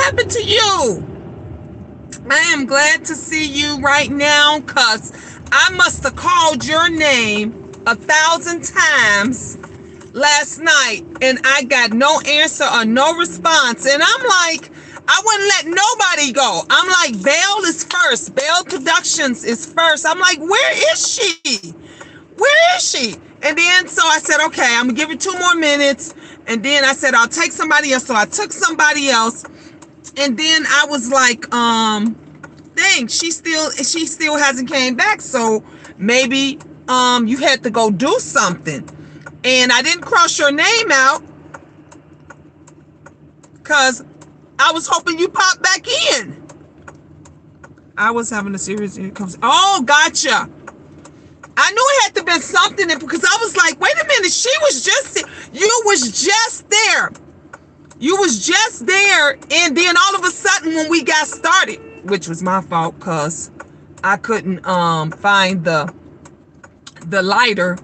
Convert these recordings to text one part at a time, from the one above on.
happened to you? I am glad to see you right now, because I must have called your name 1,000 times last night and I got no answer or no response. And I'm like, I wouldn't let nobody go. I'm like, Belle is first. Belle Productions is first. I'm like, where is she? Where is she? And then so I said, okay, I'm gonna give it 2 more minutes. And then I said, I'll take somebody else. So I took somebody else. And then I was like, dang, she still hasn't came back. So maybe you had to go do something. And I didn't cross your name out because I was hoping you popped back in. I was having a serious income. Oh, gotcha. I knew it had to been something because I was like, wait a minute, you was just there. You was just there. And then all of a sudden when we got started, which was my fault because I couldn't find the lighter.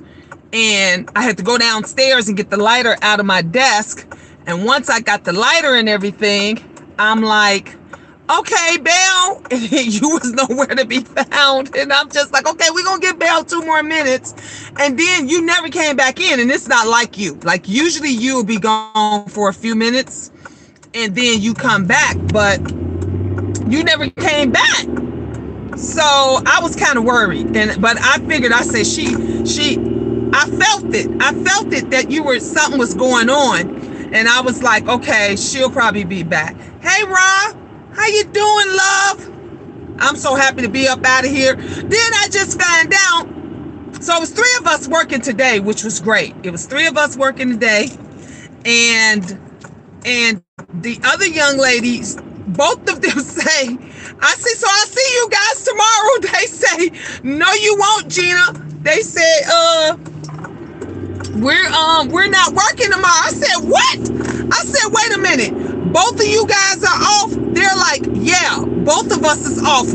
And I had to go downstairs and get the lighter out of my desk. And once I got the lighter and everything, I'm like, okay, Belle, you was nowhere to be found. And I'm just like, okay, we're going to give Belle 2 more minutes. And then you never came back in. And it's not like you. Like usually you will be gone for a few minutes and then you come back. But you never came back. So I was kind of worried. But I figured, I said, I felt it that something was going on. And I was like, okay, she'll probably be back. Hey, Ra, how you doing, love? I'm so happy to be up out of here. Then I just found out. So it was 3 of us working today, which was great. It was 3 of us working today. And the other young ladies, both of them say, I'll see you guys tomorrow. They say, no, you won't, Gina. They said, we're not working tomorrow. I said, what? I said, wait a minute. Both of you guys are off. They're like, yeah, both of us is off.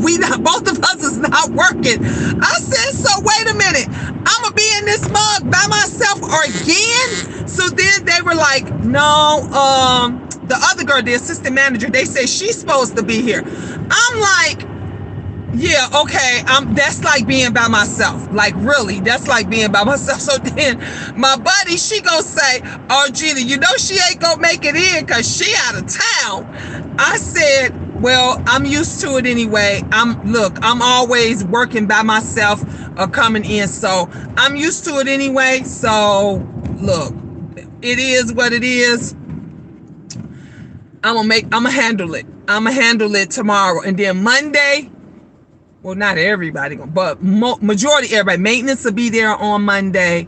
Both of us is not working. I said, so wait a minute. I'm gonna be in this mug by myself again. So then they were like, no, the other girl, the assistant manager, they say she's supposed to be here. I'm like, yeah, okay, that's like being by myself. Like, really, that's like being by myself. So then my buddy, she gonna say, oh, Gina, you know she ain't gonna make it in because she out of town. I said, well, I'm used to it anyway. I'm always working by myself or coming in. So I'm used to it anyway. So look, it is what it is. I'm gonna handle it. I'm gonna handle it tomorrow. And then Monday, well, not everybody, but majority everybody. Maintenance will be there on Monday.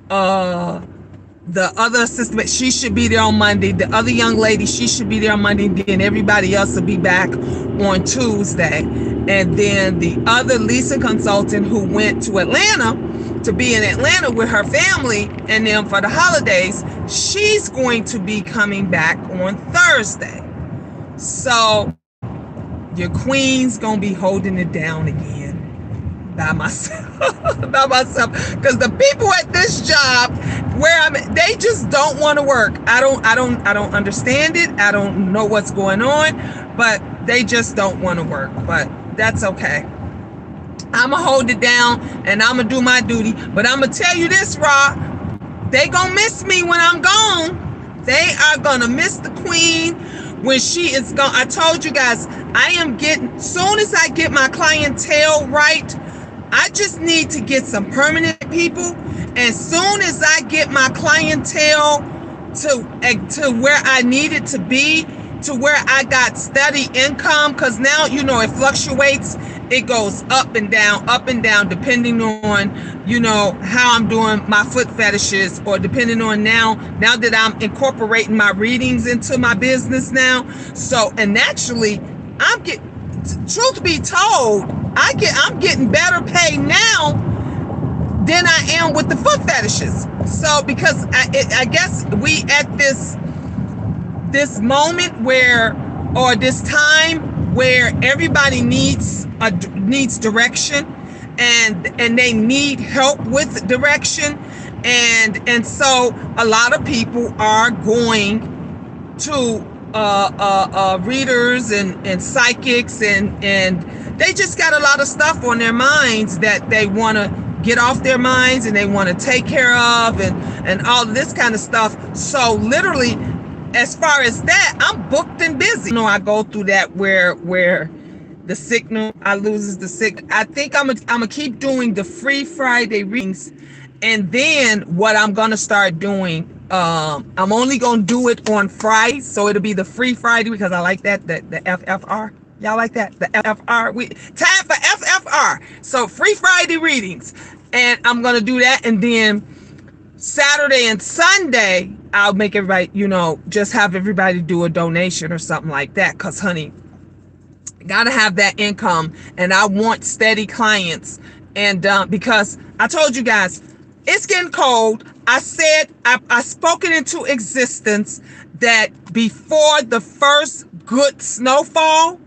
The other assistant, she should be there on Monday. The other young lady, she should be there on Monday. Then everybody else will be back on Tuesday. And then the other leasing consultant who went to Atlanta to be in Atlanta with her family and then for the holidays, she's going to be coming back on Thursday. So your queen's gonna be holding it down again by myself. Because the people at this job where I'm at, they just don't want to work. I don't understand it. I don't know what's going on, but they just don't want to work. But that's okay. I'ma hold it down and I'ma do my duty. But I'ma tell you this, Ra, they gonna miss me when I'm gone. They are gonna miss the queen when she is gone. I told you guys, soon as I get my clientele right, I just need to get some permanent people. And soon as I get my clientele to where I need it to be, to where I got steady income, because now, it fluctuates. It goes up and down, depending on, how I'm doing my foot fetishes, or depending on now that I'm incorporating my readings into my business now. So, and naturally, truth be told, I'm getting better pay now than I am with the foot fetishes. So, because I guess we at this moment or this time where everybody needs direction and they need help with direction, and so a lot of people are going to readers and psychics, and they just got a lot of stuff on their minds that they want to get off their minds, and they want to take care of, and all this kind of stuff. So literally, as far as that, I'm booked and busy. You know, I go through that where the signal, I loses the signal. I think I'm gonna keep doing the free Friday readings, and then what I'm gonna start doing, I'm only gonna do it on Friday, so it'll be the free Friday, because I like that, the FFR. Y'all like that? The FFR. Time for FFR. So free Friday readings, and I'm gonna do that, and then Saturday and Sunday, I'll make everybody, you know, just have everybody do a donation or something like that. Cause honey, gotta have that income, and I want steady clients. And because I told you guys, it's getting cold. I said, I spoke it into existence that before the first good snowfall,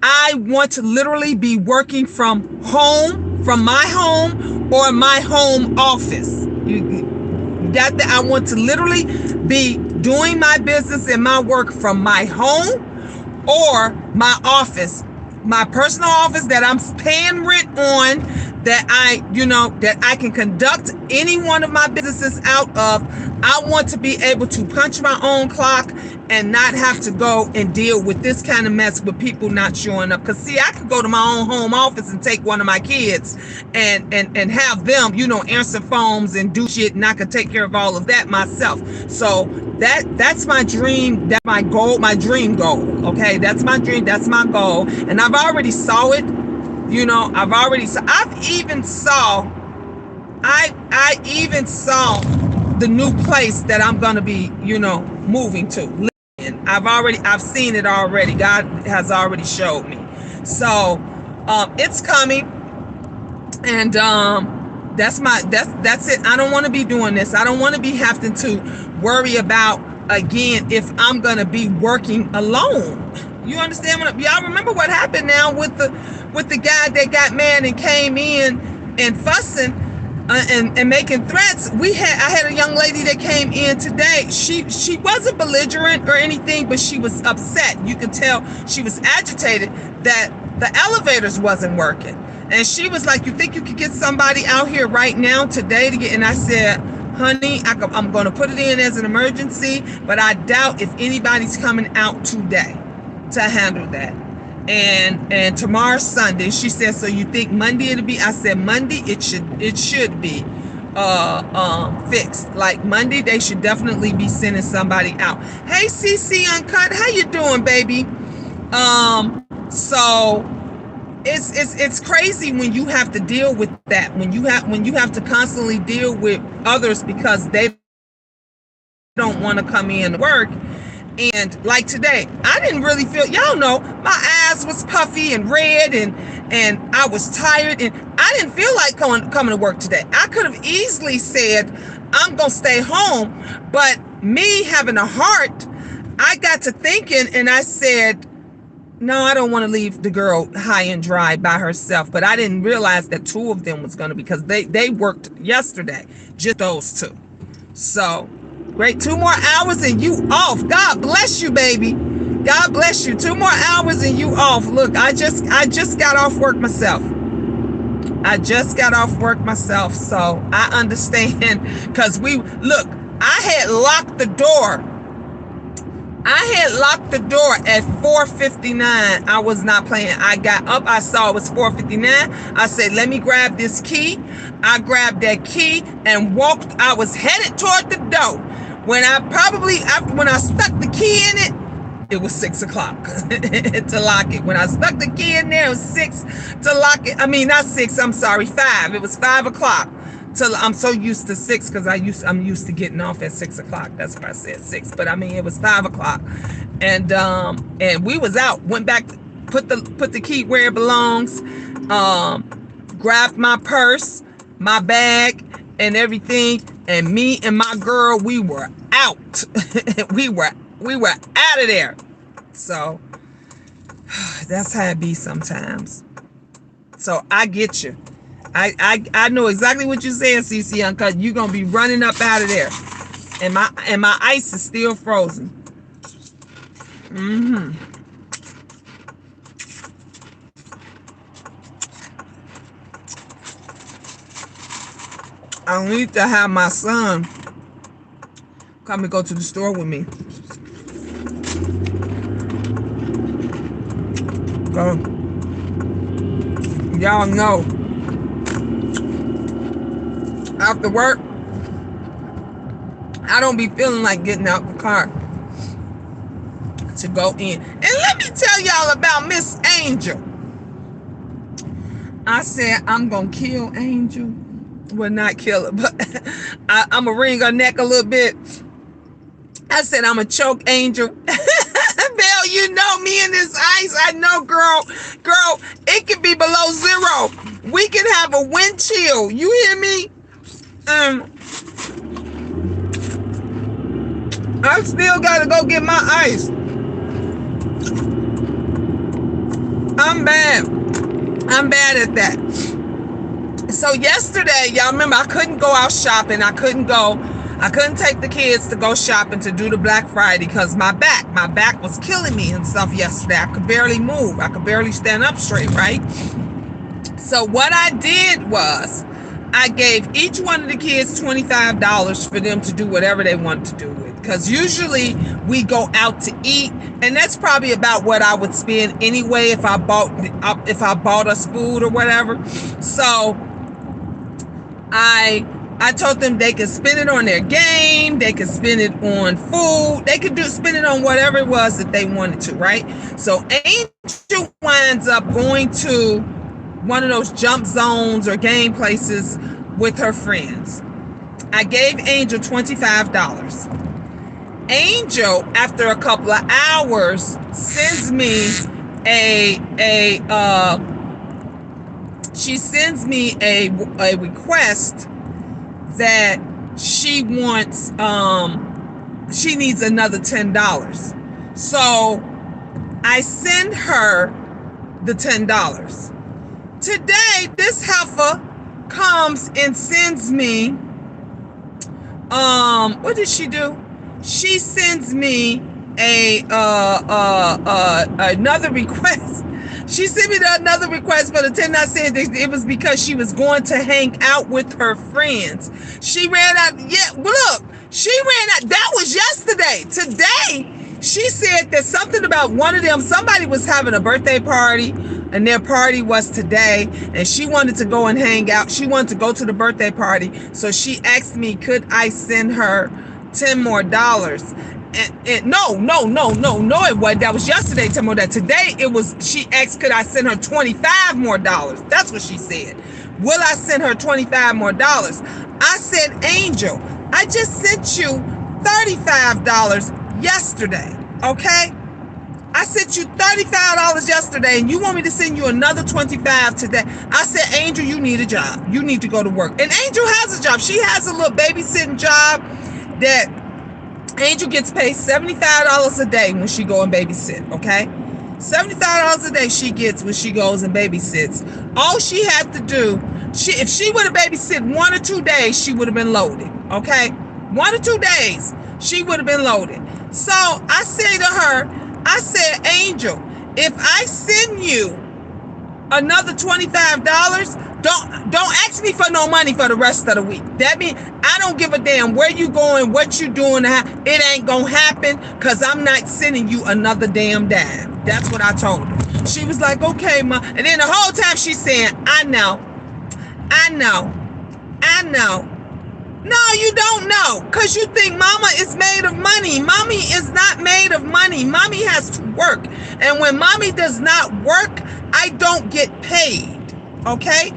I want to literally be working from home, from my home or my home office. I want to literally be doing my business and my work from my home or my office, my personal office that I'm paying rent on, that I can conduct any one of my businesses out of. I want to be able to punch my own clock and not have to go and deal with this kind of mess with people not showing up. Because see, I could go to my own home office and take one of my kids and have them, you know, answer phones and do shit, and I could take care of all of that myself. So that's my dream, that's my goal, my dream goal. Okay, that's my dream, that's my goal. And I've already saw it. You know, I even saw the new place that I'm gonna be, you know, moving to. I've seen it already. God has already showed me. So it's coming, and that's it. I don't want to be doing this. I don't want to be having to worry about again if I'm gonna be working alone. You understand y'all remember what happened now with the guy that got mad and came in and fussing and making threats? I had a young lady that came in today. She wasn't belligerent or anything, but she was upset. You could tell she was agitated that the elevators wasn't working. And she was like, "You think you could get somebody out here right now today to get?" And I said, "Honey, I'm going to put it in as an emergency, but I doubt if anybody's coming out today to handle that. And tomorrow's Sunday." She said, "So you think Monday it'll be?" I said, "Monday it should be fixed. Like Monday they should definitely be sending somebody out." Hey CC Uncut, how you doing, baby? So it's crazy when you have to deal with that, when you have to constantly deal with others because they don't want to come in to work. And like today, I didn't really feel, y'all know, my eyes was puffy and red, and I was tired, and I didn't feel like coming to work today. I could have easily said, I'm going to stay home. But me having a heart, I got to thinking, and I said, no, I don't want to leave the girl high and dry by herself. But I didn't realize that two of them was going to, because they worked yesterday, just those two. So great, 2 more hours and you off. God bless you, baby. God bless you. 2 more hours and you off. Look, I just got off work myself. So I understand, because I had locked the door. At 4:59. I was not playing. I got up, I saw it was 4:59. I said, let me grab this key. I grabbed that key and walked. I was headed toward the door. When I stuck the key in it was 6 o'clock to lock it. When I stuck the key in there, it was 6 to lock it. I mean, not 6, I'm sorry, 5. It was 5 o'clock. I'm so used to 6 because I'm used to getting off at 6 o'clock. That's why I said 6. But I mean, it was 5 o'clock. And we was out, went back, put the key where it belongs, grabbed my purse, my bag, and everything. And me and my girl, we were out. we were out of there. So that's how it be sometimes. So I get you. I know exactly what you're saying, CC Uncut. You're gonna be running up out of there. And my ice is still frozen. I need to have my son come and go to the store with me. So, y'all know, after work, I don't be feeling like getting out the car to go in. And let me tell y'all about Miss Angel. I said I'm gonna kill Angel. Well, not kill her, but I'm gonna wring her neck a little bit. I said I'm gonna choke Angel. Belle, you know me in this ice. I know, girl, it can be below 0. We can have a wind chill. You hear me? I still gotta go get my ice. I'm bad at that. So yesterday, y'all remember, I couldn't go out shopping. I couldn't take the kids to go shopping to do the Black Friday because my back was killing me and stuff yesterday. I could barely move. I could barely stand up straight, right? So what I did was I gave each one of the kids $25 for them to do whatever they wanted to do with. Because usually we go out to eat, and that's probably about what I would spend anyway if I bought us food or whatever. So I told them they could spend it on their game, they could spend it on food, they could spend it on whatever it was that they wanted to, right? So Angel winds up going to one of those jump zones or game places with her friends. I gave Angel $25. Angel, after a couple of hours, sends me a request that she wants, she needs another $10. So I send her the $10. Today, this heifer comes and sends me, what did she do? She sends me another request. She sent me another request for the 10. I said it was because she was going to hang out with her friends. She ran out. Yeah, look, she ran out. That was yesterday. Today, she said that something about one of them, somebody was having a birthday party, and their party was today, and she wanted to go and hang out. She wanted to go to the birthday party. So she asked me, could I send her $10 more? And no, it wasn't. That was yesterday, $10 more. Today, it was, she asked, could I send her $25 more? That's what she said. Will I send her $25 more? I said, Angel, I just sent you $35 yesterday, okay? I sent you $35 yesterday, and you want me to send you another $25 today. I said, Angel, you need a job. You need to go to work. And Angel has a job. She has a little babysitting job that Angel gets paid $75 a day when she go and babysit, okay? $75 a day she gets when she goes and babysits. All she had to do, if she would have babysit 1 or 2 days, she would have been loaded, okay? 1 or 2 days, she would have been loaded. So I say to her, I said, Angel, if I send you another $25, don't ask me for no money for the rest of the week. That means I don't give a damn where you going, what you doing. It ain't gonna happen because I'm not sending you another damn dime. That's what I told her. She was like, okay, Ma. And then the whole time she's saying, I know. No, you don't know, because you think Mama is made of money. Mommy is not made of money. Mommy has to work. And when Mommy does not work, I don't get paid. Okay?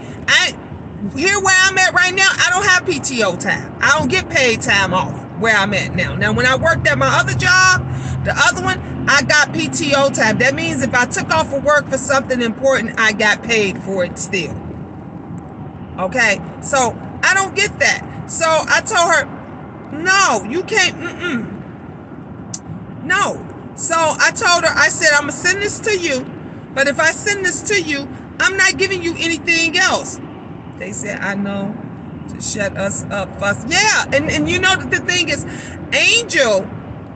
Here where I'm at right now, I don't have PTO time. I don't get paid time off where I'm at now. Now, when I worked at my other job, the other one, I got PTO time. That means if I took off of work for something important, I got paid for it still. Okay? So, I don't get that. So, I told her, no, you can't, no. So, I told her, I said, I'm going to send this to you, but if I send this to you, I'm not giving you anything else. They said, I know. To shut us up, fuss. Yeah, and you know the thing is, Angel,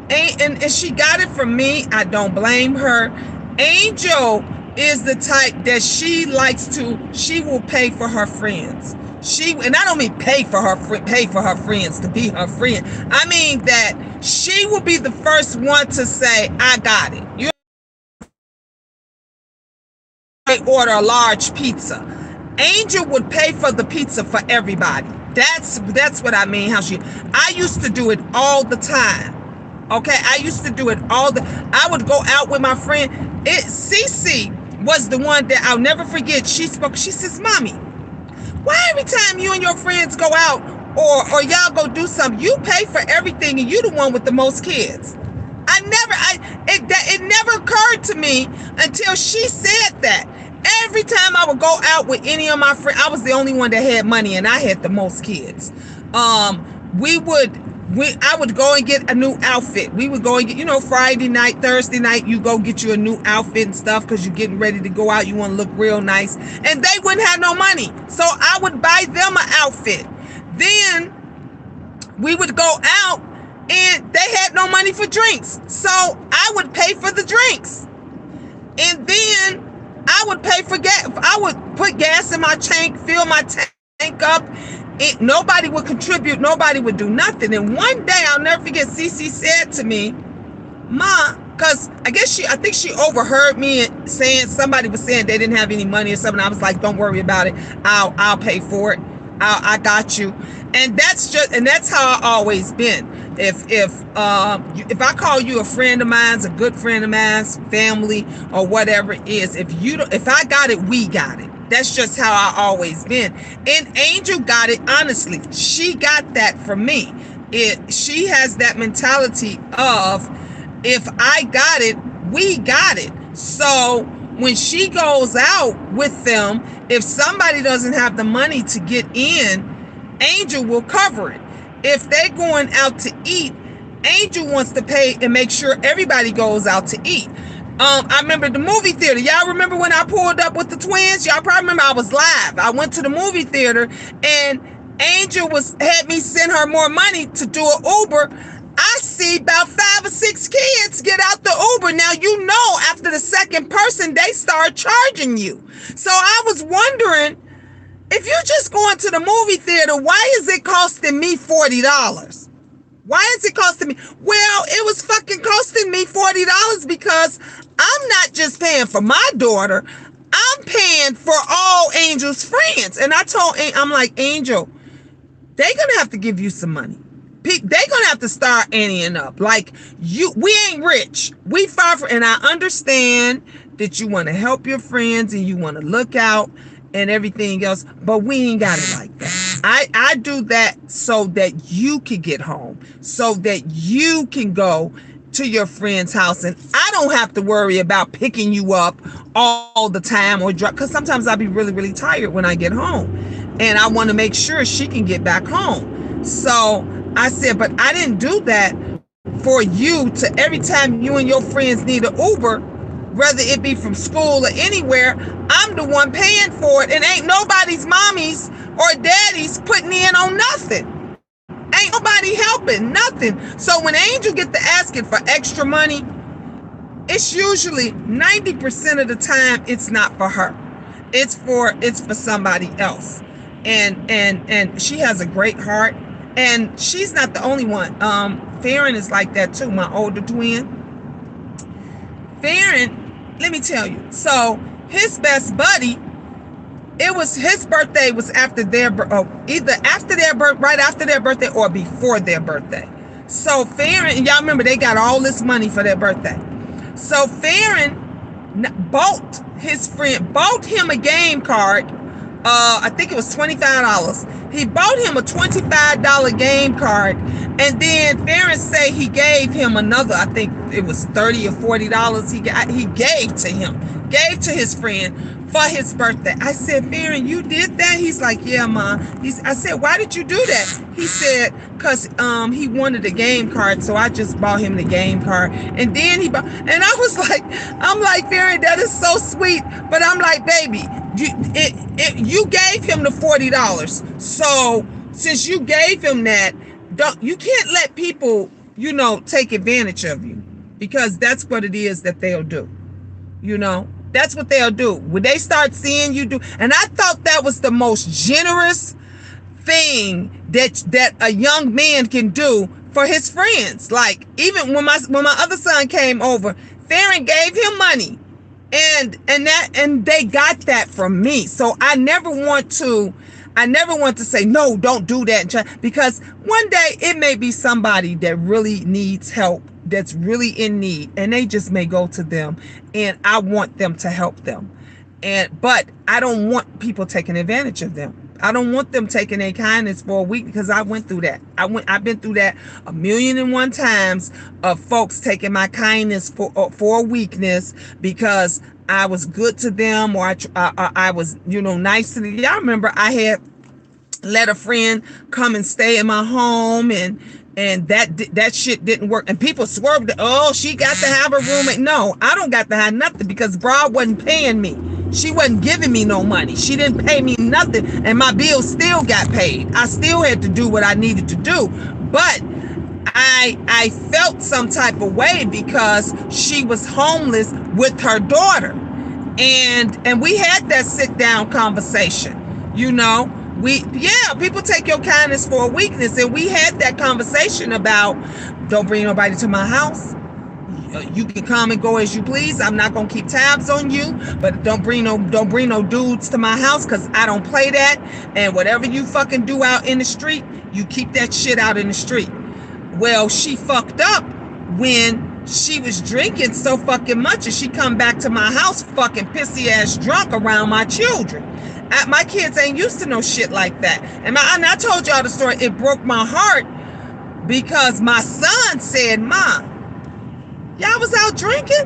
and she got it from me. I don't blame her. Angel is the type that she will pay for her friends. And I don't mean pay for her friends to be her friend. I mean that she will be the first one to say, I got it. You order a large pizza. Angel would pay for the pizza for everybody. That's what I mean. I used to do it all the time. Okay, I used to do it I would go out with my friend. Cece was the one that I'll never forget. She says, Mommy, why every time you and your friends go out or y'all go do something, you pay for everything and you the one with the most kids? It never occurred to me until she said that. Every time I would go out with any of my friends, I was the only one that had money and I had the most kids. I would go and get a new outfit. We would go and get, Friday night, Thursday night, you go get you a new outfit and stuff because you're getting ready to go out. You want to look real nice. And they wouldn't have no money. So I would buy them an outfit. Then we would go out and they had no money for drinks. So I would pay for the drinks. And then I would pay for gas. I would put gas in my tank, fill my tank up. Nobody would contribute. Nobody would do nothing. And one day, I'll never forget, Cece said to me, Ma, because I think she overheard me saying, somebody was saying they didn't have any money or something. I was like, don't worry about it. I'll pay for it. I got you. And that's how I always been. If I call you a friend of mine, a good friend of mine, family or whatever it is, if I got it, we got it. That's just how I always been. And Angel got it, honestly. She got that from me. She has that mentality of, if I got it, we got it. So when she goes out with them, if somebody doesn't have the money to get in, Angel will cover it. If they're going out to eat, Angel wants to pay and make sure everybody goes out to eat. I remember the movie theater. Y'all remember when I pulled up with the twins? Y'all probably remember I was live. I went to the movie theater and Angel had me send her more money to do an Uber. I see about 5 or 6 kids get out the Uber. Now, after the second person, they start charging you. So I was wondering, if you're just going to the movie theater, why is it costing me $40? Why is it costing me? Well, it was fucking costing me $40 because I'm not just paying for my daughter. I'm paying for all Angel's friends. And I'm like, Angel, they're going to have to give you some money. They're going to have to start anteing up. Like, we ain't rich. We far from, and I understand that you want to help your friends and you want to look out and everything else, but we ain't got it like that. I do that so that you can get home, so that you can go to your friend's house, and I don't have to worry about picking you up all the time or because sometimes I'll be really, really tired when I get home, and I want to make sure she can get back home. So I said, but I didn't do that for you to every time you and your friends need an Uber, whether it be from school or anywhere, I'm the one paying for it, and ain't nobody's mommies or daddies putting in on nothing. Ain't nobody helping, nothing. So when Angel get to asking for extra money, it's usually 90% of the time it's not for her. It's for somebody else. And she has a great heart, and she's not the only one. Farron is like that too, my older twin. Farron, let me tell you. So his best buddy, his birthday was after either after their birth, right after their birthday or before their birthday. So Farron, and y'all remember they got all this money for their birthday. So Farron bought him a game card. I think it was $25. He bought him a $25 game card, and then Farron say he gave him another, I think it was $30 or $40 he gave to his friend for his birthday. I said, Farron, you did that? He's like, yeah, Mom. I said, why did you do that? He said, because he wanted a game card, so I just bought him the game card. And then and I was like, Farron, that is so sweet. But I'm like, baby, you gave him the $40. So since you gave him that, you can't let people, take advantage of you, because that's what it is that they'll do. That's what they'll do when they start seeing you do. And I thought that was the most generous thing that a young man can do for his friends. Like, even when my other son came over, Farron gave him money, and they got that from me. So I never want to say, no, don't do that, because one day it may be somebody that really needs help, that's really in need, and they just may go to them, and I want them to help them. But I don't want people taking advantage of them. I don't want them taking their kindness for a week, because I went through that. I've been through that 1,000,001 times, of folks taking my kindness for a weakness, because I was good to them, or I was, nice to them. Y'all remember I had let a friend come and stay in my home, and that shit didn't work, and people swerved. Oh, she got to have a roommate. No, I don't got to have nothing, because Bra wasn't paying me. She wasn't giving me no money. She didn't pay me nothing, and my bills still got paid. I still had to do what I needed to do, but I felt some type of way, because she was homeless with her daughter, and we had that sit down conversation. People take your kindness for a weakness, and we had that conversation about, don't bring nobody to my house. You can come and go as you please. I'm not gonna keep tabs on you, but don't bring no dudes to my house, because I don't play that. And whatever you fucking do out in the street, you keep that shit out in the street. Well, she fucked up when she was drinking so fucking much, and she come back to my house fucking pissy ass drunk around my children. My kids ain't used to no shit like that. And I told y'all the story. It broke my heart, because my son said, "Mom, y'all was out drinking?"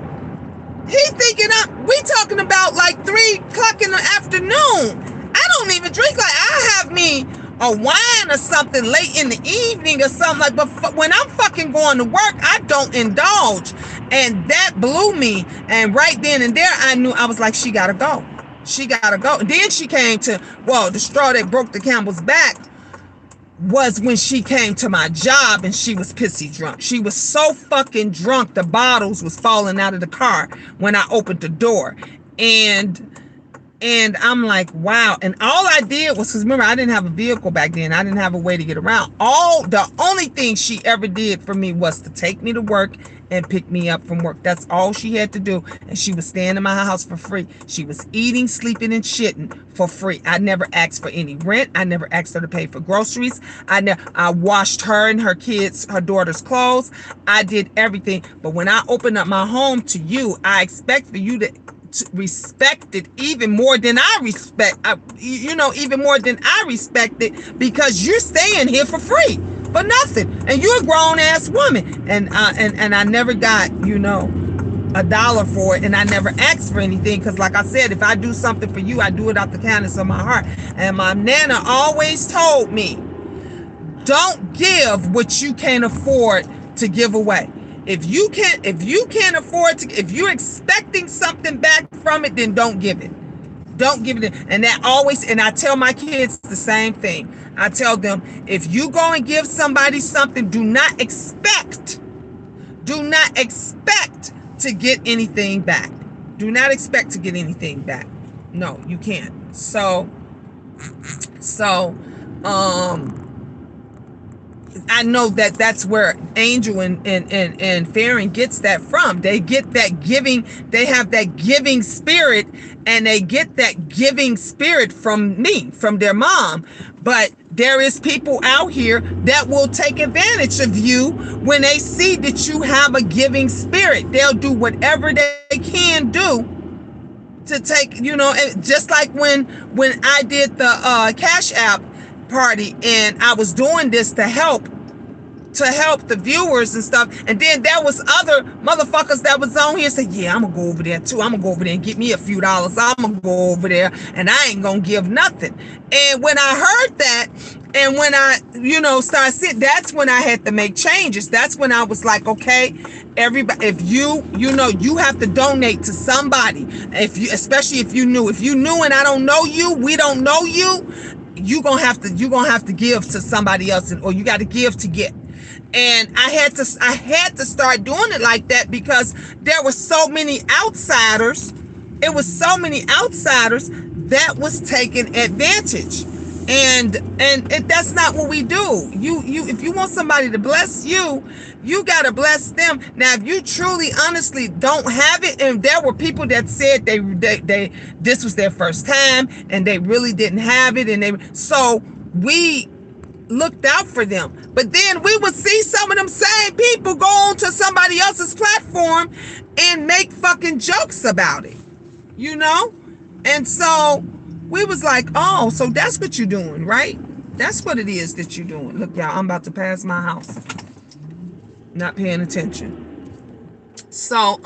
He thinking we talking about like 3:00 in the afternoon. I don't even drink. Like, I have me a wine or something late in the evening or something. But when I'm fucking going to work, I don't indulge. And that blew me. And right then and there, I knew. I was like, she gotta go. She gotta go. And then she came to, the straw that broke the camel's back was when she came to my job, and she was pissy drunk. She was so fucking drunk, the bottles was falling out of the car when I opened the door. And I'm like, wow. And all I did was, because remember, I didn't have a vehicle back then. I didn't have a way to get around. The only thing she ever did for me was to take me to work and pick me up from work. That's all she had to do. And she was staying in my house for free. She was eating, sleeping, and shitting for free. I never asked for any rent. I never asked her to pay for groceries. I washed her and her daughter's clothes. I did everything. But when I opened up my home to you, I expect for you to respect it even more than I respect, even more than I respect it, because you're staying here for free, for nothing, and you're a grown ass woman, and I never got $1 for it, and I never asked for anything, because like I said, if I do something for you, I do it out the kindness of my heart. And my nana always told me, don't give what you can't afford to give away. If you can't afford to, if you're expecting something back from it, then don't give it. Don't give it. And I tell my kids the same thing. I tell them, if you go and give somebody something, do not expect to get anything back. Do not expect to get anything back. No, you can't. So, I know that's where Angel and Farron gets that from. They get that giving, they have that giving spirit, and they get that giving spirit from me, from their mom. But there is people out here that will take advantage of you when they see that you have a giving spirit. They'll do whatever they can do to take, just like when I did the Cash App party, and I was doing this to help the viewers and stuff, and then there was other motherfuckers that was on here said, yeah, I'm gonna go over there too. I'm gonna go over there and get me a few dollars. I'm gonna go over there and I ain't gonna give nothing. And when I heard that, and when I started seeing, that's when I had to make changes. That's when I was like, okay, everybody, if you have to donate to somebody, especially if you knew and I don't know you, we don't know you, you're gonna have to give to somebody else, or you got to give to get. And I had to start doing it like that, because there were so many outsiders. It was so many outsiders that was taking advantage. And that's not what we do. You if you want somebody to bless you, you got to bless them. Now, if you truly honestly don't have it, and there were people that said they this was their first time and they really didn't have it, and so we looked out for them. But then we would see some of them same people go on to somebody else's platform and make fucking jokes about it, you know? And so we was like, oh, so that's what you're doing, right? That's what it is that you're doing. Look, y'all, I'm about to pass my house. Not paying attention. So,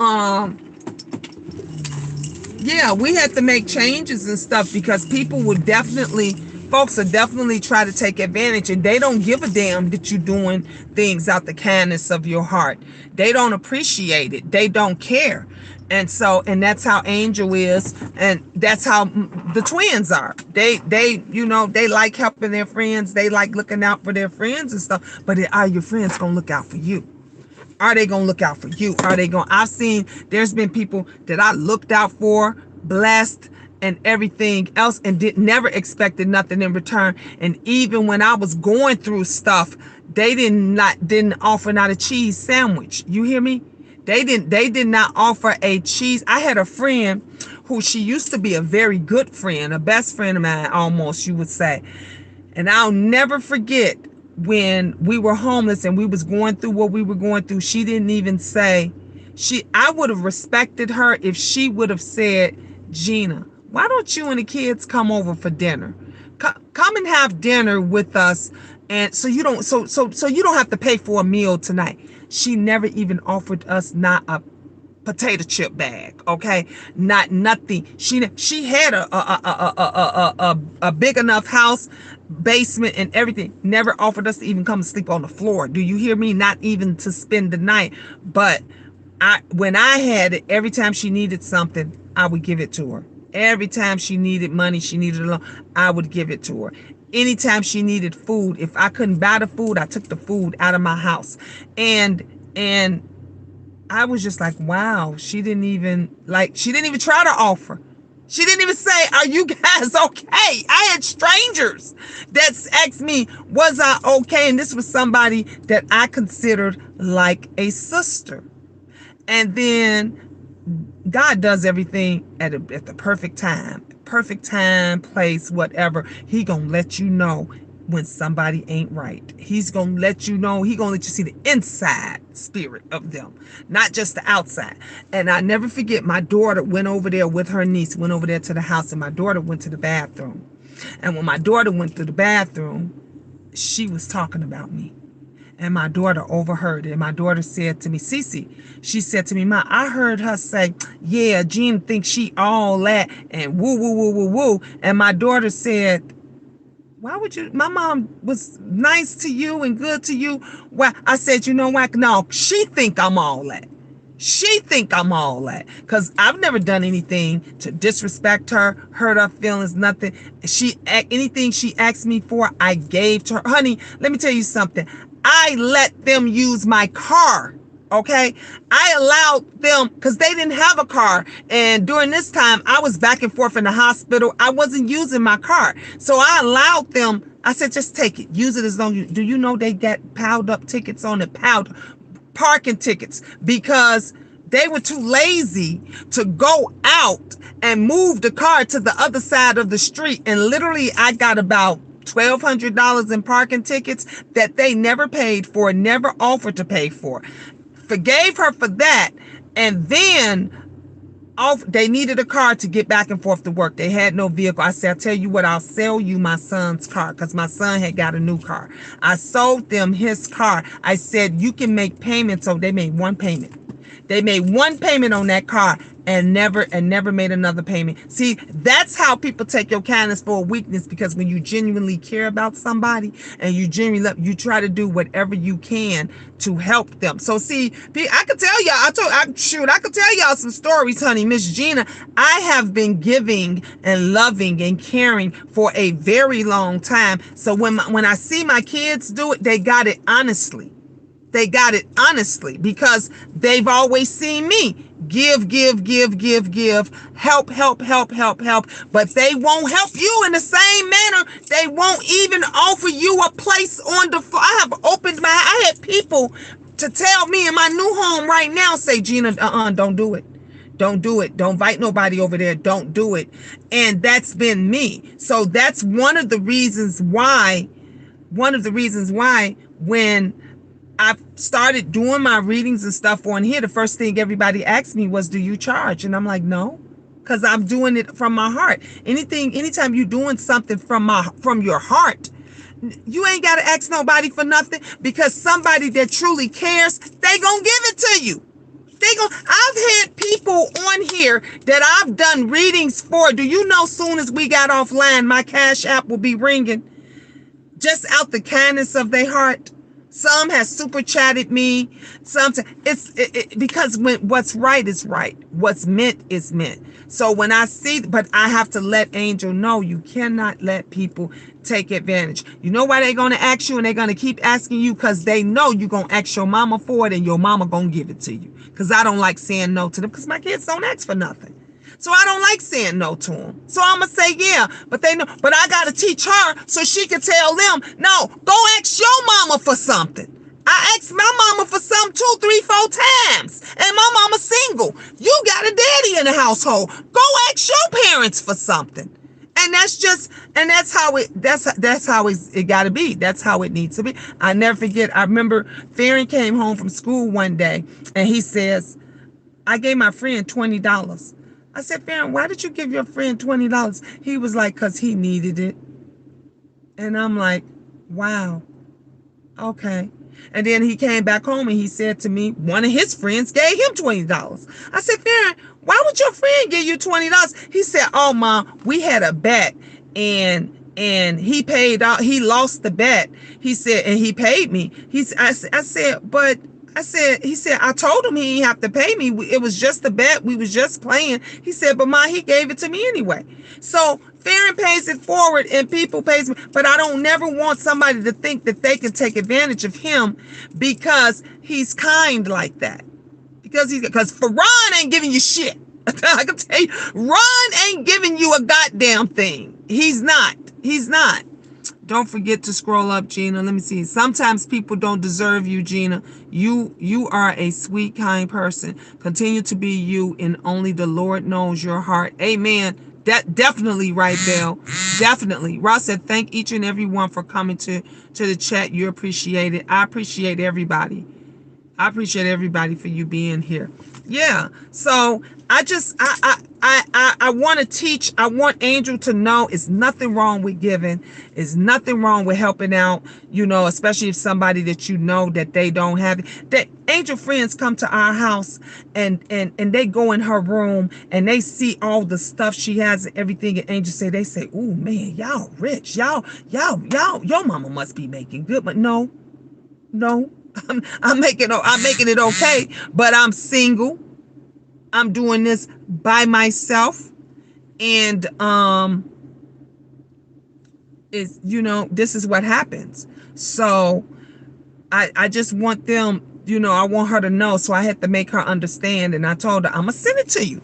yeah, we had to make changes and stuff, because folks are definitely try to take advantage, and they don't give a damn that you're doing things out the kindness of your heart. They don't appreciate it. They don't care. And that's how Angel is, and that's how the twins are. They like helping their friends. They like looking out for their friends and stuff. But are your friends gonna look out for you? Are they gonna look out for you? I've seen, there's been people that I looked out for, blessed, and everything else, and never expected nothing in return. And even when I was going through stuff, they didn't offer not a cheese sandwich. You hear me? They did not offer a cheese. I had a friend who, she used to be a very good friend, a best friend of mine, almost, you would say. And I'll never forget when we were homeless and we was going through what we were going through. She didn't even say, I would have respected her if she would have said, Gina, why don't you and the kids come over for dinner? Come and have dinner with us, and so you don't have to pay for a meal tonight. She never even offered us not a potato chip bag, okay? Not nothing. She had a big enough house, basement and everything. Never offered us to even come and sleep on the floor. Do you hear me? Not even to spend the night. But when I had it, every time she needed something, I would give it to her. Every time she needed money, she needed a loan, I would give it to her. Anytime she needed food, if I couldn't buy the food, I took the food out of my house. And I was just like, wow, she didn't even try to offer. She didn't even say, are you guys okay? I had strangers that asked me, was I okay? And this was somebody that I considered like a sister. And then God does everything at the perfect time, place, whatever. He gonna let you know when somebody ain't right. He's gonna let you know. He gonna let you see the inside spirit of them, not just the outside. And I never forget, my daughter went over there with her niece, went over there to the house, and my daughter went to the bathroom. And when my daughter went to the bathroom, she was talking about me. And my daughter overheard it. And my daughter said to me, Cece, she said to me, Ma, I heard her say, yeah, Jean thinks she all that and woo, woo, woo, woo, woo. And my daughter said, why would you? My mom was nice to you and good to you. Why? I said, you know what? No, she think I'm all that. She think I'm all that. Because I've never done anything to disrespect her, hurt her feelings, nothing. Anything she asked me for, I gave to her. Honey, let me tell you something. I let them use my car, okay? I allowed them, because they didn't have a car. And during this time, I was back and forth in the hospital. I wasn't using my car. So I allowed them. I said, just take it. Use it as long as you. Do you know they got piled up tickets on it? Parking tickets, because they were too lazy to go out and move the car to the other side of the street. And literally, I got about $1,200 in parking tickets that they never paid for, never offered to pay for. Forgave her for that. And then they needed a car to get back and forth to work. They had no vehicle. I said, I'll tell you what, I'll sell you my son's car, because my son had got a new car. I sold them his car. I said, you can make payments. So they made one payment. They made one payment on that car and never made another payment. See, that's how people take your kindness for a weakness, because when you genuinely care about somebody and you genuinely love, you try to do whatever you can to help them. So see, I could tell y'all, I could tell y'all some stories, honey. Miss Gina, I have been giving and loving and caring for a very long time. So when I see my kids do it, they got it honestly. They got it honestly, because they've always seen me give, help. But they won't help you in the same manner. They won't even offer you a place on the floor. I had people to tell me in my new home right now, say, Gina, don't do it. Don't do it. Don't invite nobody over there. Don't do it. And that's been me. So that's one of the reasons why when I started doing my readings and stuff on here, the first thing everybody asked me was, do you charge? And I'm like, no, because I'm doing it from my heart. Anytime you're doing something from your heart, you ain't got to ask nobody for nothing, because somebody that truly cares, they gonna give it to you. I've had people on here that I've done readings for. Do you know, soon as we got offline, my Cash App will be ringing just out the kindness of their heart. Some has super chatted me. Because what's right is right. What's meant is meant. So when I see, but I have to let Angel know, you cannot let people take advantage. You know why they're going to ask you, and they're going to keep asking you? Because they know you're going to ask your mama for it, and your mama going to give it to you. Because I don't like saying no to them, because my kids don't ask for nothing. So I don't like saying no to them. So I'm going to say, yeah, but they know, but I got to teach her so she can tell them, no, go ask your mama for something. I asked my mama for something 2, 3, 4 times, and my mama's single. You got a daddy in the household. Go ask your parents for something. And that's how it got to be. That's how it needs to be. I never forget. I remember Farron came home from school one day, and he says, I gave my friend $20. I said, Farron, why did you give your friend $20? He was like, because he needed it. And I'm like, wow, okay. And then he came back home and he said to me, one of his friends gave him $20. I said, Farron, why would your friend give you $20? He said, oh, Mom, we had a bet and he paid out. He lost the bet. He said, and he paid me. He said, I told him he didn't have to pay me. It was just a bet. We was just playing. He said, but Ma, he gave it to me anyway. So Farron pays it forward and people pays me. But I don't never want somebody to think that they can take advantage of him because he's kind like that. Because Ferran ain't giving you shit. I can tell you, Ron ain't giving you a goddamn thing. He's not. Don't forget to scroll up, Gina. Let me see. Sometimes people don't deserve you, Gina. You are a sweet, kind person. Continue to be you, and only the Lord knows your heart. Amen. That definitely right, Belle. Definitely. Ross said, thank each and every one for coming to the chat. You appreciate it. I appreciate everybody. I appreciate everybody for you being here. Yeah. So I want to teach. I want Angel to know it's nothing wrong with giving. It's nothing wrong with helping out, especially if somebody that you know that they don't have it. That Angel friends come to our house and they go in her room and they see all the stuff she has and everything. And Angel they say, oh man, y'all rich. Y'all, your mama must be making good. But no. I'm making it okay, but I'm single. I'm doing this by myself, and this is what happens. So I just want them, I want her to know. So I had to make her understand, and I told her, I'm gonna send it to you.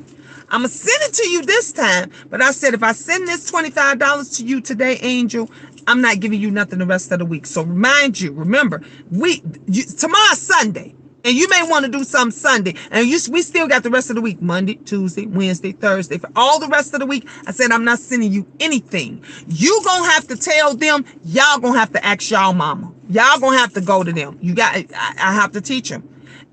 I'm gonna send it to you this time. But I said, if I send this $25 to you today, Angel, I'm not giving you nothing the rest of the week. So remember, tomorrow's Sunday, and you may want to do something Sunday, and we still got the rest of the week, Monday, Tuesday, Wednesday, Thursday. For all the rest of the week, I said, I'm not sending you anything. You gonna have to tell them, y'all gonna have to ask y'all mama. Y'all gonna have to go to them. I have to teach them.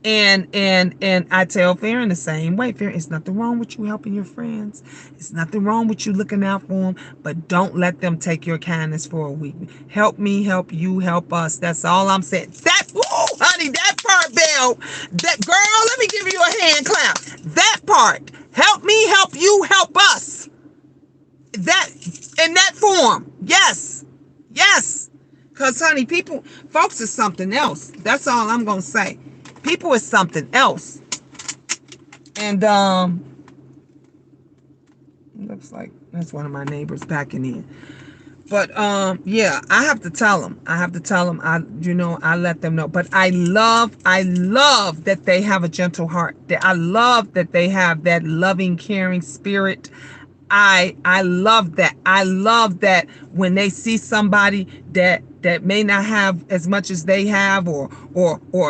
And I tell Farron the same way. Farron, it's nothing wrong with you helping your friends. It's nothing wrong with you looking out for them, but don't let them take your kindness for a week. Help me, help you, help us. That's all I'm saying. Honey, that part barbell. That girl, let me give you a hand clap. That part. Help me, help you, help us. That in that form. Yes. Yes. Because, honey, folks is something else. That's all I'm going to say. People is something else. And, looks like that's one of my neighbors backing in. But, yeah, I have to tell them. I let them know. But I love that they have a gentle heart. I love that they have that loving, caring spirit. I love that. I love that when they see somebody that may not have as much as they have, or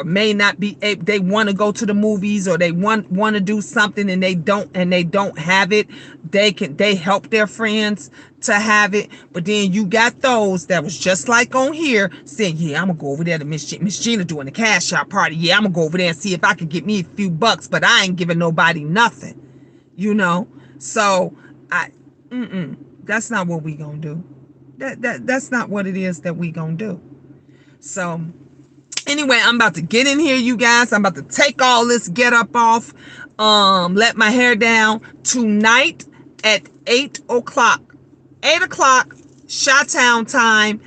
may not be able, they want to go to the movies, or they want to do something and they don't have it. They help their friends to have it. But then you got those that was just like on here saying, yeah, I'm gonna go over there to Miss Gina doing the cash out party. Yeah, I'm gonna go over there and see if I can get me a few bucks, but I ain't giving nobody nothing, so that's not what we gonna do. That's not what it is that we gonna do. So anyway, I'm about to get in here, you guys. I'm about to take all this get up off, let my hair down tonight at 8 o'clock Chi-Town time.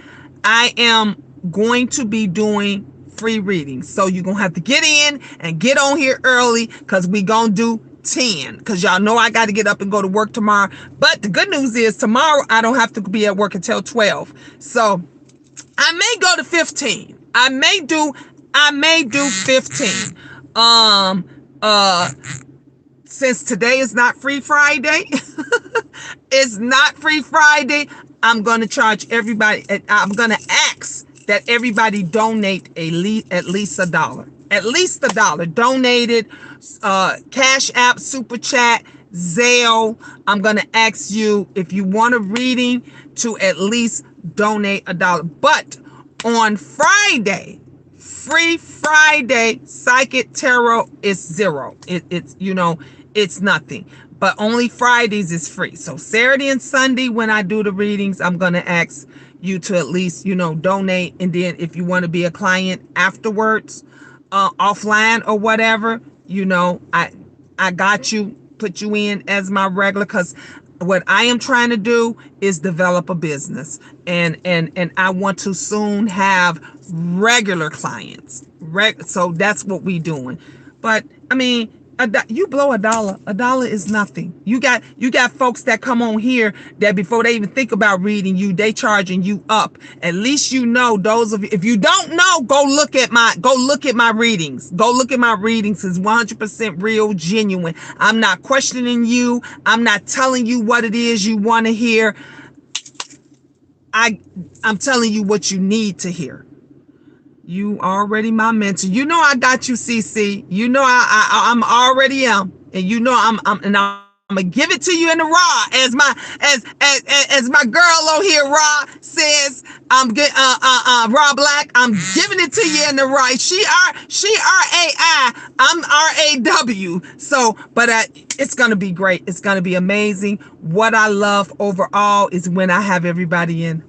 I am going to be doing free readings, so you're gonna have to get in and get on here early, because we gonna do 10, because y'all know I got to get up and go to work tomorrow. But the good news is tomorrow I don't have to be at work until 12, so I may go to 15. I may do 15. Since today is not free Friday, it's not free Friday, I'm going to charge everybody. I'm going to ask that everybody donate at least $1. At least $1 donated. Cash App, Super Chat, Zelle. I'm going to ask you, if you want a reading, to at least donate $1. But on Friday, free Friday, Psychic Tarot is $0. It's nothing. But only Fridays is free. So Saturday and Sunday, when I do the readings, I'm going to ask you to at least, donate. And then if you want to be a client afterwards, offline or whatever, I got you, put you in as my regular, because what I am trying to do is develop a business, and I want to soon have regular clients. So that's what we doing. But I mean, you blow $1 is nothing. You got folks that come on here that before they even think about reading you, they charging you up. At least those of you, if you don't know, go look at my readings. Go look at my readings. It's 100% real, genuine. I'm not questioning you. I'm not telling you what it is you want to hear. I'm telling you what you need to hear. You already my mentor. I got you, CC. I'm already am, and I'm gonna give it to you in the raw, as my girl over here, Raw, says. I'm getting Raw Black. I'm giving it to you in the raw. She RAI. I'm RAW. So, but it's gonna be great. It's gonna be amazing. What I love overall is when I have everybody in.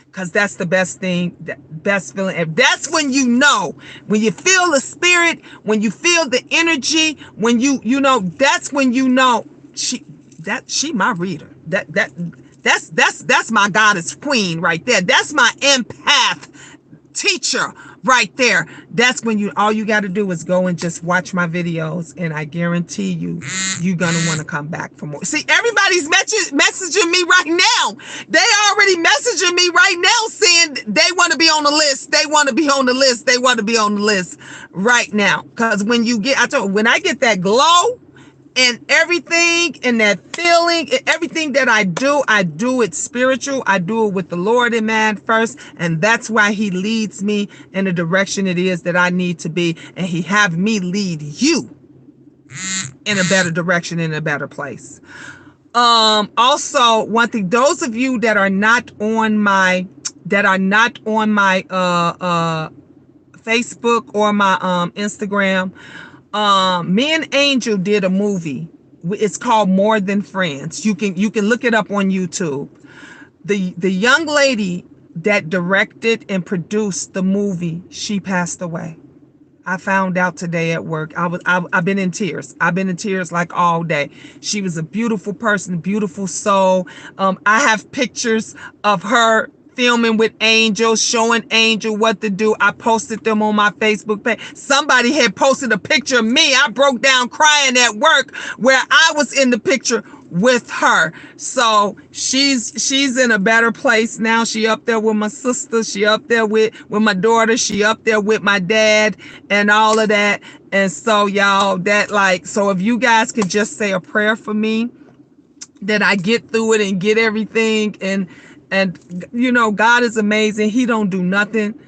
Because that's the best thing, the best feeling. And that's when when you feel the spirit, when you feel the energy, when that's when she my reader. That's my goddess queen right there. That's my empath teacher right there. That's when all you got to do is go and just watch my videos, and I guarantee you're gonna want to come back for more. See, everybody's messaging me right now. They already messaging me right now saying they want to be on the list. They want to be on the list. They want to be on the list right now. Because when I get that glow and everything, and that feeling, everything that I do it spiritual. I do it with the Lord in mind first, and that's why He leads me in the direction it is that I need to be, and He have me lead you in a better direction, in a better place. Also, one thing, those of you that are not on my Facebook or my Instagram, me and Angel did a movie. It's called More Than Friends. You can look it up on YouTube. The young lady that directed and produced the movie, she passed away. I found out today at work. I've been in tears. I've been in tears like all day. She was a beautiful person, beautiful soul. I have pictures of her filming with Angel, showing Angel what to do. I posted them on my Facebook page. Somebody had posted a picture of me. I broke down crying at work where I was in the picture with her. So she's in a better place now. She up there with my sister. She up there with my daughter. She up there with my dad and all of that. And so y'all, so if you guys could just say a prayer for me that I get through it and get everything. And God is amazing. He don't do nothing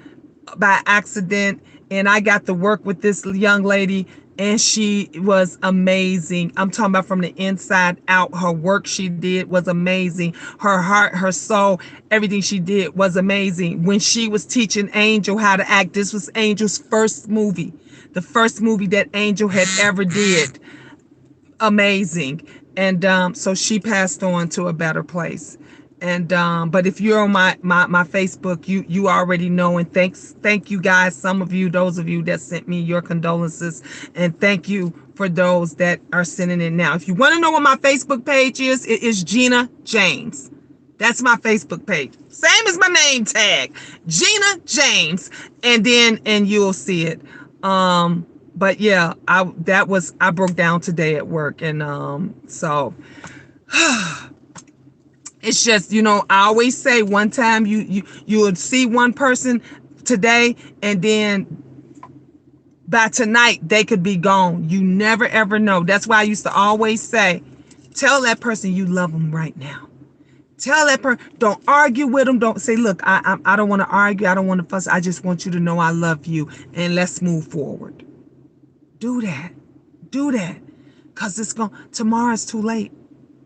by accident. And I got to work with this young lady, and she was amazing. I'm talking about from the inside out. Her work she did was amazing. Her heart, her soul, everything she did was amazing. When she was teaching Angel how to act, this was Angel's first movie, the first movie that Angel had ever did. Amazing. And so she passed on to a better place. And but if you're on my Facebook, you already know. And thank you guys, some of you, those of you that sent me your condolences, and thank you for those that are sending it now. If you want to know what my Facebook page is, it is Gina James. That's my Facebook page, same as my name tag, Gina James, and you'll see it. But yeah, I broke down today at work, and so it's just, I always say one time you would see one person today, and then by tonight they could be gone. You never ever know. That's why I used to always say, tell that person you love them right now. Tell that person, don't argue with them. Don't say, look, I don't want to argue. I don't want to fuss. I just want you to know I love you, and let's move forward. Do that. Because tomorrow's too late.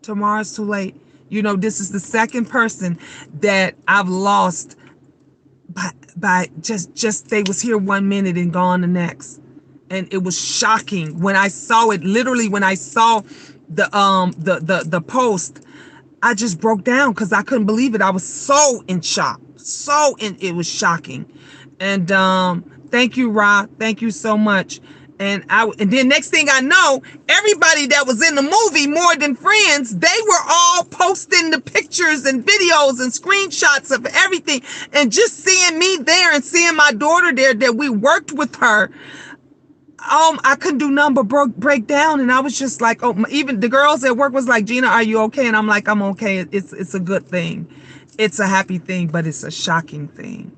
Tomorrow's too late. This is the second person that I've lost by just they was here 1 minute and gone the next. And it was shocking when I saw it. Literally, when I saw the post, I just broke down because I couldn't believe it. I was so in shock. It was shocking. And thank you, Ra. Thank you so much. And then next thing I know, everybody that was in the movie, More Than Friends, they were all posting the pictures and videos and screenshots of everything. And just seeing me there and seeing my daughter there, that we worked with her, I couldn't do nothing but break down. And I was just like, even the girls at work was like, Gina, are you okay? And I'm like, I'm okay. It's a good thing. It's a happy thing, but it's a shocking thing.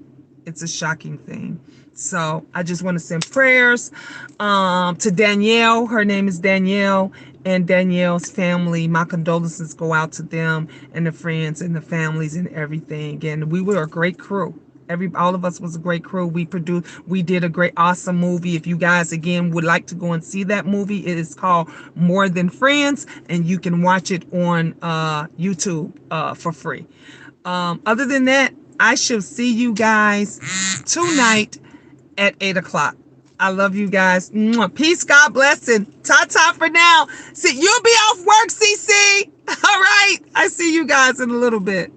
It's a shocking thing. So I just want to send prayers to Danielle. Her name is Danielle, and Danielle's family. My condolences go out to them and the friends and the families and everything. And we were a great crew. All of us was a great crew. We did a great, awesome movie. If you guys, again, would like to go and see that movie, it is called More Than Friends, and you can watch it on YouTube for free. Other than that, I shall see you guys tonight at 8 o'clock. I love you guys. Peace, God bless, and ta-ta for now. See, you'll be off work, CC. All right. I see you guys in a little bit.